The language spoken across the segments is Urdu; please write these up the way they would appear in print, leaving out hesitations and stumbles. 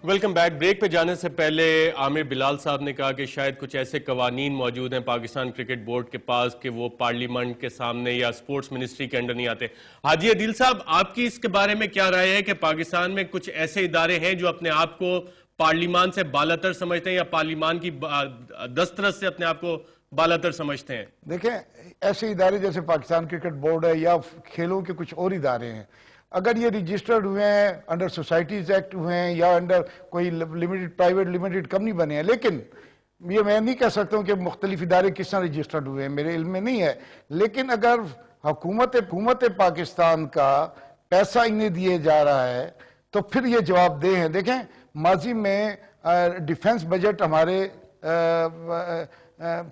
Welcome back. بریک پہ جانے سے پہلے عامر بلال صاحب نے کہا کہ شاید کچھ ایسے قوانین موجود ہیں پاکستان کرکٹ بورڈ کے پاس کہ وہ پارلیمنٹ کے سامنے یا سپورٹس منسٹری کے انڈر نہیں آتے. حاجی عدیل صاحب، آپ کی اس کے بارے میں کیا رائے ہے کہ پاکستان میں کچھ ایسے ادارے ہیں جو اپنے آپ کو پارلیمان سے بالاتر سمجھتے ہیں یا پارلیمان کی دسترس سے اپنے آپ کو بالاتر سمجھتے ہیں؟ دیکھیں، ایسے ادارے جیسے پاکستان کرکٹ بورڈ ہے یا کھیلوں کے کچھ اور ادارے ہیں، اگر یہ رجسٹرڈ ہوئے ہیں انڈر سوسائٹیز ایکٹ ہوئے ہیں یا انڈر کوئی پرائیویٹ لمیٹڈ کمپنی بنے ہیں، لیکن یہ میں نہیں کہہ سکتا ہوں کہ مختلف ادارے کس طرح رجسٹرڈ ہوئے ہیں، میرے علم میں نہیں ہے. لیکن اگر حکومت پاکستان کا پیسہ انہیں دیے جا رہا ہے تو پھر یہ جواب دہ ہیں. دیکھیں، ماضی میں ڈیفنس بجٹ ہمارے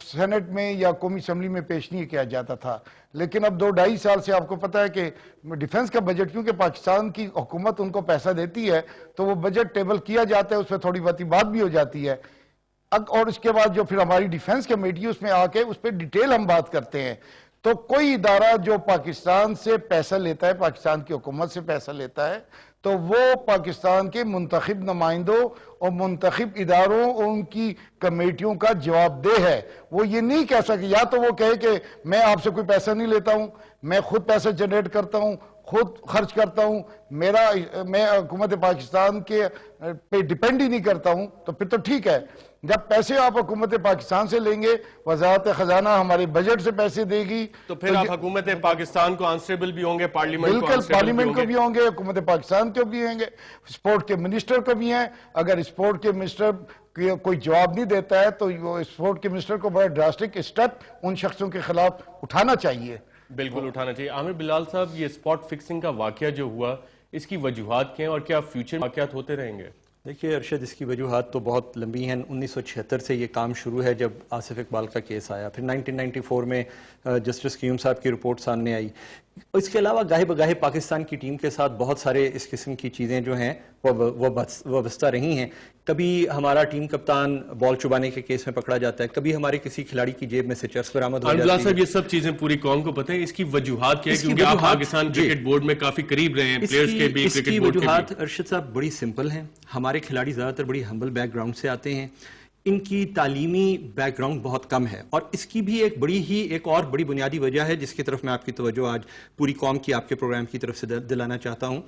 سینٹ میں یا قومی اسمبلی میں پیش نہیں کیا جاتا تھا، لیکن اب 2-2.5 سال سے آپ کو پتا ہے کہ ڈیفنس کا بجٹ، کیونکہ پاکستان کی حکومت ان کو پیسہ دیتی ہے تو وہ بجٹ ٹیبل کیا جاتا ہے، اس پہ تھوڑی بہت بات بھی ہو جاتی ہے، اور اس کے بعد جو پھر ہماری ڈیفنس کمیٹی اس میں آ کے اس پہ ڈیٹیل ہم بات کرتے ہیں. تو کوئی ادارہ جو پاکستان سے پیسہ لیتا ہے، پاکستان کی حکومت سے پیسہ لیتا ہے، تو وہ پاکستان کے منتخب نمائندوں اور منتخب اداروں اور ان کی کمیٹیوں کا جواب دہ ہے. وہ یہ نہیں کہہ سکے، یا تو وہ کہے کہ میں آپ سے کوئی پیسہ نہیں لیتا ہوں، میں خود پیسہ جنریٹ کرتا ہوں، خود خرچ کرتا ہوں، میں حکومت پاکستان کے پہ ڈیپینڈ ہی نہیں کرتا ہوں، تو پھر تو ٹھیک ہے. جب پیسے آپ حکومت پاکستان سے لیں گے، وزارت خزانہ ہمارے بجٹ سے پیسے دے گی، تو پھر آپ حکومت پاکستان کو آنسریبل بھی ہوں گے، پارلیمنٹ کو بھی ہوں گے، حکومت پاکستان کو بھی ہوں گے، سپورٹ کے منسٹر کو بھی ہیں. اگر سپورٹ کے منسٹر کوئی جواب نہیں دیتا ہے تو سپورٹ کے منسٹر کو بڑا ڈراسٹک اسٹیپ ان شخصوں کے خلاف اٹھانا چاہیے. بالکل اٹھانا چاہیے. عامر بلال صاحب، یہ اسپاٹ فکسنگ کا واقعہ جو ہوا، اس کی وجوہات کیا ہیں اور کیا فیوچر واقعات ہوتے رہیں گے؟ دیکھیے ارشد، اس کی وجوہات تو بہت لمبی ہیں. 1976 سے یہ کام شروع ہے جب آصف اقبال کا کیس آیا، پھر 1994 میں جسٹس قیوم صاحب کی رپورٹ سامنے آئی. اس کے علاوہ گاہے بگاہے پاکستان کی ٹیم کے ساتھ بہت سارے اس قسم کی چیزیں جو ہیں وہ وابستہ رہی ہیں. کبھی ہمارا ٹیم کپتان بال چبانے کے کیس میں پکڑا جاتا ہے، کبھی ہمارے کسی کھلاڑی کی جیب میں سے چرس برآمد ہو جاتی ہے. صاحب، یہ سب چیزیں پوری قوم کو پتہ ہے، اس کی وجوہات کیا ہے؟ کیونکہ آپ پاکستان کرکٹ بورڈ میں کافی قریب رہے ہیں، پلیئرز کے بھی، اس کی وجوہات ارشد صاحب بڑی سمپل ہیں. ہمارے کھلاڑی زیادہ تر بڑی ہمبل بیک گراؤنڈ سے آتے ہیں، ان کی تعلیمی بیک گراؤنڈ بہت کم ہے، اور اس کی بھی ایک اور بڑی بنیادی وجہ ہے جس کی طرف میں آپ کی توجہ آج پوری قوم کی آپ کے پروگرام کی طرف سے دلانا چاہتا ہوں.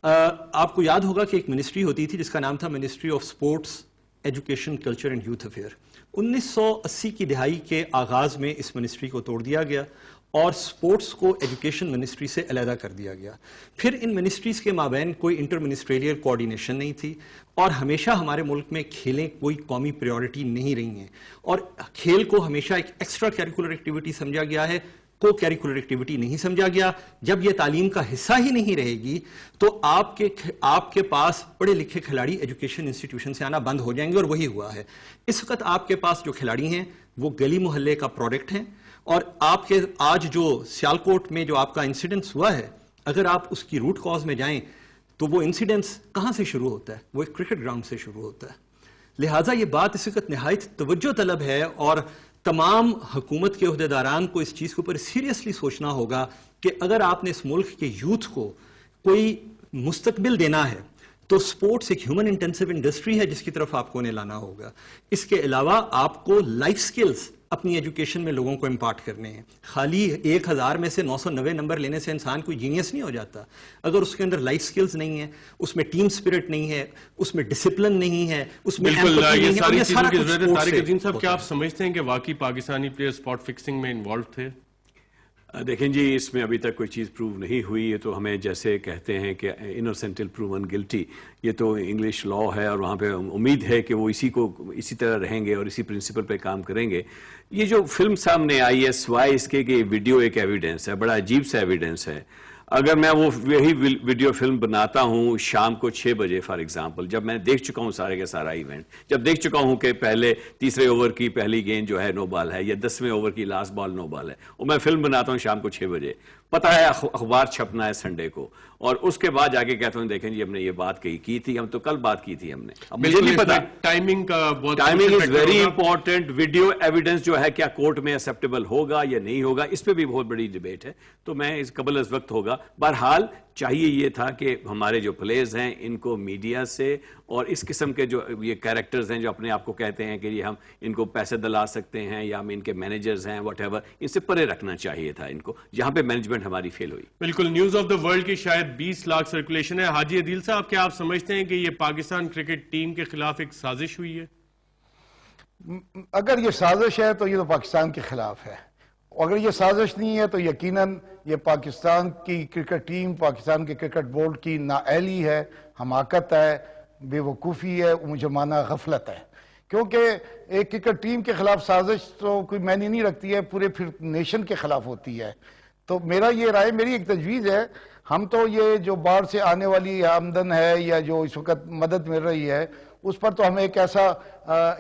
آپ کو یاد ہوگا کہ ایک منسٹری ہوتی تھی جس کا نام تھا ministry of sports, education, culture and youth affair. 1980 کی دہائی کے آغاز میں اس منسٹری کو توڑ دیا گیا اور سپورٹس کو ایجوکیشن منسٹری سے علیحدہ کر دیا گیا. پھر ان منسٹریز کے مابین کوئی انٹر منسٹریل کوارڈینیشن نہیں تھی، اور ہمیشہ ہمارے ملک میں کھیلیں کوئی قومی پریورٹی نہیں رہی ہیں، اور کھیل کو ہمیشہ ایک ایکسٹرا کیریکولر ایکٹیویٹی سمجھا گیا ہے، کو کیریکولر ایکٹیویٹی نہیں سمجھا گیا. جب یہ تعلیم کا حصہ ہی نہیں رہے گی تو آپ کے پاس پڑھے لکھے کھلاڑی ایجوکیشن انسٹیٹیوشن سے آنا بند ہو جائیں گے، اور وہی ہوا ہے. اس وقت آپ کے پاس جو کھلاڑی ہیں وہ گلی محلے کا پروڈکٹ ہیں، اور آپ کے آج جو سیالکوٹ میں جو آپ کا انسیڈنس ہوا ہے، اگر آپ اس کی روٹ کاز میں جائیں تو وہ انسیڈنس کہاں سے شروع ہوتا ہے؟ وہ ایک کرکٹ گراؤنڈ سے شروع ہوتا ہے. لہٰذا یہ بات اس وقت نہایت توجہ طلب ہے، اور تمام حکومت کے عہدیداران کو اس چیز کے اوپر سیریسلی سوچنا ہوگا کہ اگر آپ نے اس ملک کے یوتھ کو کوئی مستقبل دینا ہے تو سپورٹس ایک ہیومن انٹینسو انڈسٹری ہے جس کی طرف آپ کو انہیں لانا ہوگا. اس کے علاوہ آپ کو لائف سکلز اپنی ایجوکیشن میں لوگوں کو امپارٹ کرنے ہیں. خالی 1000 میں سے 990 نمبر لینے سے انسان کوئی جینیس نہیں ہو جاتا. اگر اس کے اندر لائف سکلز نہیں ہیں، اس میں ٹیم سپرٹ نہیں ہے، اس میں ڈسپلن نہیں ہے، اس میں یہ ساری چیزوں کی ضرورت ہے. طارق عظیم صاحب، کیا آپ سمجھتے ہیں کہ واقعی پاکستانی پلیئر اسپاٹ فکسنگ میں انوالو تھے؟ دیکھیں جی، اس میں ابھی تک کوئی چیز پروو نہیں ہوئی ہے، تو ہمیں جیسے کہتے ہیں کہ انوسینٹ ٹل پروون گلٹی، یہ تو انگلش لا ہے، اور وہاں پہ امید ہے کہ وہ اسی طرح رہیں گے اور اسی پرنسپل پہ کام کریں گے. یہ جو فلم سامنے آئی ہے سوائے اس کے کہ ویڈیو ایک ایویڈنس ہے، بڑا عجیب سا ایویڈنس ہے. اگر میں وہی ویڈیو فلم بناتا ہوں شام کو 6 بجے فار ایگزامپل، جب میں دیکھ چکا ہوں سارے کا سارا ایونٹ، جب دیکھ چکا ہوں کہ پہلے تیسرے اوور کی پہلی گیند جو ہے نو بال ہے، یا 10ویں اوور کی لاسٹ بال نو بال ہے، اور میں فلم بناتا ہوں شام کو 6 بجے، پتہ ہے اخبار چھپنا ہے سنڈے کو، اور اس کے بعد جا کے کہتا ہوں دیکھیں جی ہم نے یہ بات کی تھی، ہم تو کل بات کی تھی ہم نے. اب مجھے نہیں پتا، timing is very important. Video evidence جو ہے کیا کورٹ میں ایکسیپٹیبل ہوگا یا نہیں ہوگا، اس پہ بھی بہت بڑی ڈیبیٹ ہے. تو میں اس قبل از وقت ہوگا بہرحال چاہیے یہ تھا کہ ہمارے جو پلیئرز ہیں ان کو میڈیا سے اور اس قسم کے جو یہ کیریکٹرز ہیں جو اپنے آپ کو کہتے ہیں کہ یہ ہم ان کو پیسے دلا سکتے ہیں یا ہم ان کے مینیجرز ہیں واٹ ایور، ان سے پرے رکھنا چاہیے تھا ان کو، جہاں پہ مینجمنٹ ہماری فیل ہوئی۔ بالکل، نیوز آف دا ورلڈ کی شاید 20 لاکھ سرکولیشن ہے۔ حاجی عدیل صاحب، کیا آپ سمجھتے ہیں کہ یہ پاکستان کرکٹ ٹیم کے خلاف ایک سازش ہوئی ہے؟ اگر یہ سازش ہے تو یہ تو پاکستان کے خلاف ہے، اگر یہ سازش نہیں ہے تو یقیناً یہ پاکستان کی کرکٹ ٹیم، پاکستان کے کرکٹ بورڈ کی نااہلی ہے، حماقت ہے، بے وقوفی ہے، مجرمانہ غفلت ہے، کیونکہ ایک کرکٹ ٹیم کے خلاف سازش تو کوئی معنی نہیں رکھتی ہے، پورے پھر نیشن کے خلاف ہوتی ہے۔ تو میرا یہ رائے، میری ایک تجویز ہے، ہم تو یہ جو باہر سے آنے والی آمدن ہے یا جو اس وقت مدد مل رہی ہے اس پر تو ہمیں ایک ایسا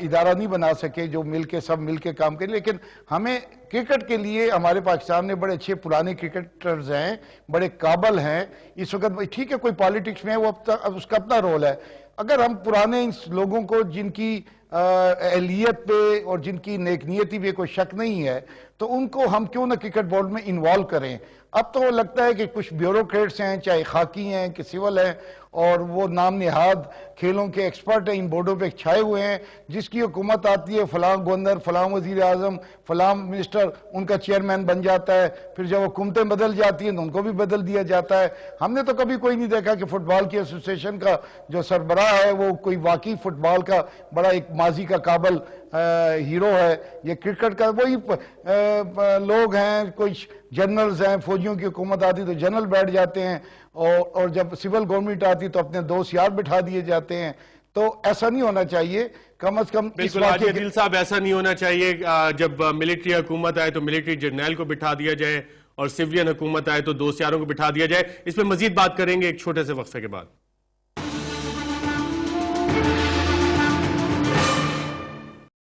ادارہ نہیں بنا سکے جو سب مل کے کام کرے، لیکن ہمیں کرکٹ کے لیے ہمارے پاکستان میں بڑے اچھے پرانے کرکٹرز ہیں، بڑے قابل ہیں اس وقت۔ ٹھیک ہے کوئی پالیٹکس میں ہے، وہ اس کا اپنا رول ہے، اگر ہم پرانے لوگوں کو جن کی اہلیت پہ اور جن کی نیک نیتی پہ کوئی شک نہیں ہے تو ان کو ہم کیوں نہ کرکٹ بورڈ میں انوالو کریں۔ اب تو لگتا ہے کہ کچھ بیوروکریٹس ہیں، چاہے خاکی ہیں کہ سول ہیں، اور وہ نام نہاد کھیلوں کے ایکسپرٹ ہیں، ان بورڈوں پہ چھائے ہوئے ہیں، جس کی حکومت آتی ہے فلاں گورنر، فلاں وزیر اعظم، فلاں منسٹر ان کا چیئرمین بن جاتا ہے، پھر جب حکومتیں بدل جاتی ہیں تو ان کو بھی بدل دیا جاتا ہے۔ ہم نے تو کبھی کوئی نہیں دیکھا کہ فٹ بال کی ایسوسی ایشن کا جو سربراہ ہے وہ کوئی واقعی فٹ بال کا بڑا ایک ماضی کا قابل ہیرو ہے۔ یہ کرکٹ کا وہی لوگ ہیں، کوئی جنرلز ہیں، فوجیوں کی حکومت آتی تو جنرل بیٹھ جاتے ہیں، اور جب سول گورنمنٹ آتی تو اپنے دوست یار بٹھا دیے جاتے ہیں۔ تو ایسا نہیں ہونا چاہیے، کم از کم اس بالکل حاجی عدیل صاحب، ایسا نہیں ہونا چاہیے۔ جب ملٹری حکومت آئے تو ملٹری جرنیل کو بٹھا دیا جائے، اور سویلین حکومت آئے تو دوست یاروں کو بٹھا دیا جائے۔ اس پہ مزید بات کریں گے ایک چھوٹے سے وقفے کے بعد۔